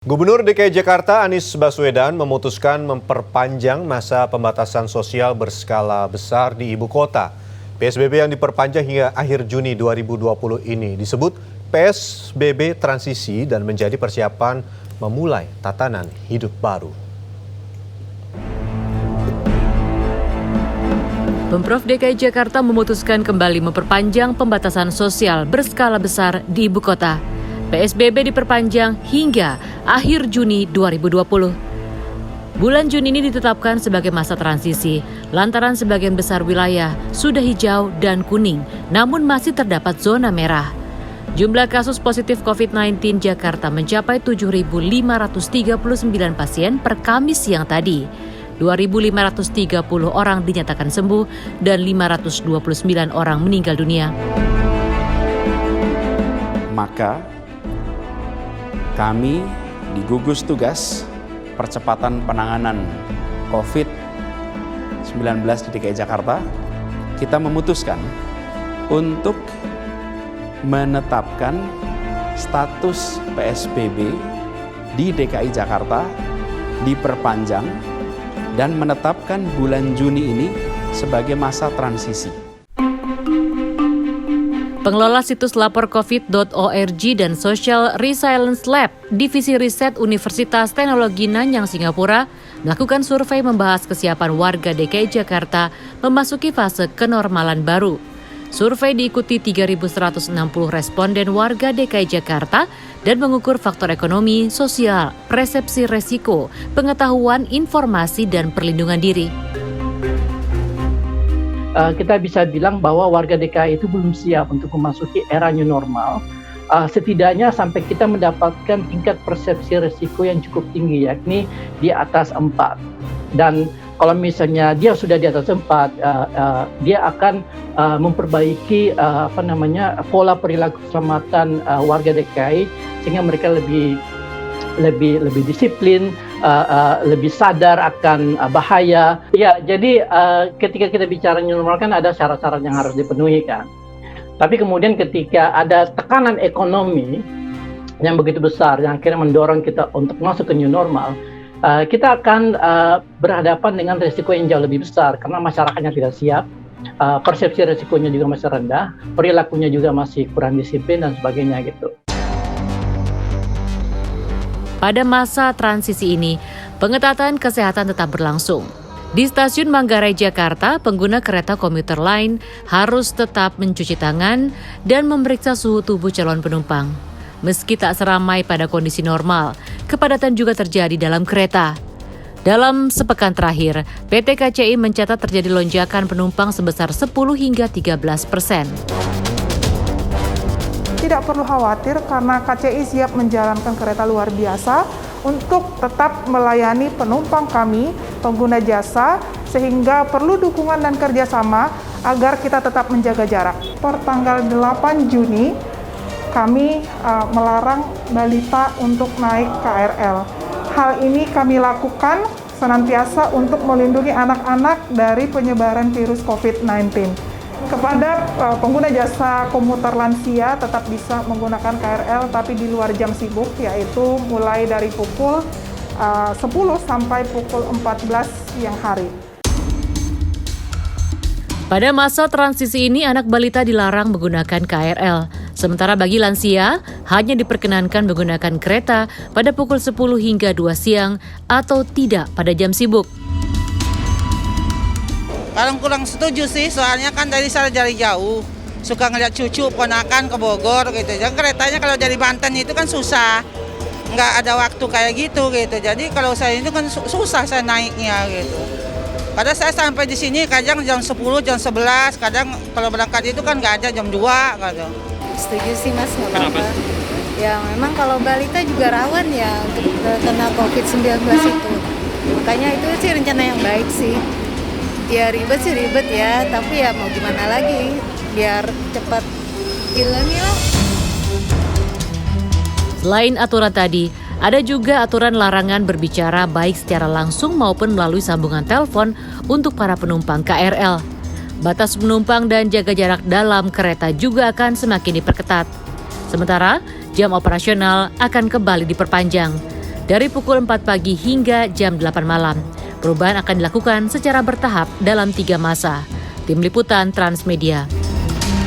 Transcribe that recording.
Gubernur DKI Jakarta Anies Baswedan memutuskan memperpanjang masa pembatasan sosial berskala besar di ibu kota. PSBB yang diperpanjang hingga akhir Juni 2020 ini disebut PSBB transisi dan menjadi persiapan memulai tatanan hidup baru. Pemprov DKI Jakarta memutuskan kembali memperpanjang pembatasan sosial berskala besar di ibu kota. PSBB diperpanjang hingga akhir Juni 2020. Bulan Juni ini ditetapkan sebagai masa transisi, lantaran sebagian besar wilayah sudah hijau dan kuning, namun masih terdapat zona merah. Jumlah kasus positif COVID-19 Jakarta mencapai 7.539 pasien per Kamis siang tadi. 2.530 orang dinyatakan sembuh dan 529 orang meninggal dunia. Maka kami di gugus tugas percepatan penanganan COVID-19 di DKI Jakarta, kita memutuskan untuk menetapkan status PSBB di DKI Jakarta diperpanjang dan menetapkan bulan Juni ini sebagai masa transisi. Pengelola situs laporcovid.org dan Social Resilience Lab, Divisi Riset Universitas Teknologi Nanyang, Singapura, melakukan survei membahas kesiapan warga DKI Jakarta memasuki fase kenormalan baru. Survei diikuti 3.160 responden warga DKI Jakarta dan mengukur faktor ekonomi, sosial, persepsi resiko, pengetahuan, informasi, dan perlindungan diri. Kita bisa bilang bahwa warga DKI itu belum siap untuk memasuki era new normal, setidaknya sampai kita mendapatkan tingkat persepsi risiko yang cukup tinggi, yakni di atas 4. Dan kalau misalnya dia sudah di atas 4, dia akan memperbaiki pola perilaku keselamatan warga DKI sehingga mereka lebih disiplin, lebih sadar akan bahaya. Ya, jadi ketika kita bicara new normal kan ada syarat-syarat yang harus dipenuhi kan. Tapi kemudian ketika ada tekanan ekonomi yang begitu besar yang akhirnya mendorong kita untuk masuk ke new normal, kita akan berhadapan dengan risiko yang jauh lebih besar karena masyarakatnya tidak siap, persepsi risikonya juga masih rendah, perilakunya juga masih kurang disiplin dan sebagainya gitu. Pada masa transisi ini, pengetatan kesehatan tetap berlangsung. Di Stasiun Manggarai, Jakarta, pengguna kereta komuter lain harus tetap mencuci tangan dan memeriksa suhu tubuh calon penumpang. Meski tak seramai pada kondisi normal, kepadatan juga terjadi dalam kereta. Dalam sepekan terakhir, PT KCI mencatat terjadi lonjakan penumpang sebesar 10 hingga 13%. Tidak perlu khawatir karena KCI siap menjalankan kereta luar biasa untuk tetap melayani penumpang kami, pengguna jasa, sehingga perlu dukungan dan kerjasama agar kita tetap menjaga jarak. Per tanggal 8 Juni, kami melarang balita untuk naik KRL. Hal ini kami lakukan senantiasa untuk melindungi anak-anak dari penyebaran virus COVID-19. Kepada pengguna jasa komuter lansia tetap bisa menggunakan KRL tapi di luar jam sibuk, yaitu mulai dari pukul 10 sampai pukul 14 siang hari. Pada masa transisi ini, anak balita dilarang menggunakan KRL. Sementara bagi lansia, hanya diperkenankan menggunakan kereta pada pukul 10 hingga 2 siang atau tidak pada jam sibuk. Kalau kurang setuju sih, soalnya kan dari jauh, suka ngeliat cucu, ponakan ke Bogor gitu. Jadi keretanya kalau dari Banten itu kan susah, nggak ada waktu kayak gitu. Jadi kalau saya itu kan susah saya naiknya gitu. Kadang saya sampai di sini kadang jam 10, jam 11, kadang kalau berangkat itu kan nggak ada jam 2 gitu. Setuju sih Mas, nggak apa-apa. Ya memang kalau balita juga rawan ya untuk kena COVID-19 itu. Makanya itu sih rencana yang baik sih. Ya ribet sih ribet ya, tapi ya mau gimana lagi, biar cepat hilang lah. Selain aturan tadi, ada juga aturan larangan berbicara baik secara langsung maupun melalui sambungan telepon untuk para penumpang KRL. Batas penumpang dan jaga jarak dalam kereta juga akan semakin diperketat. Sementara, jam operasional akan kembali diperpanjang. dari pukul 4 pagi hingga jam 8 malam. Perubahan akan dilakukan secara bertahap dalam 3 masa. Tim Liputan Transmedia.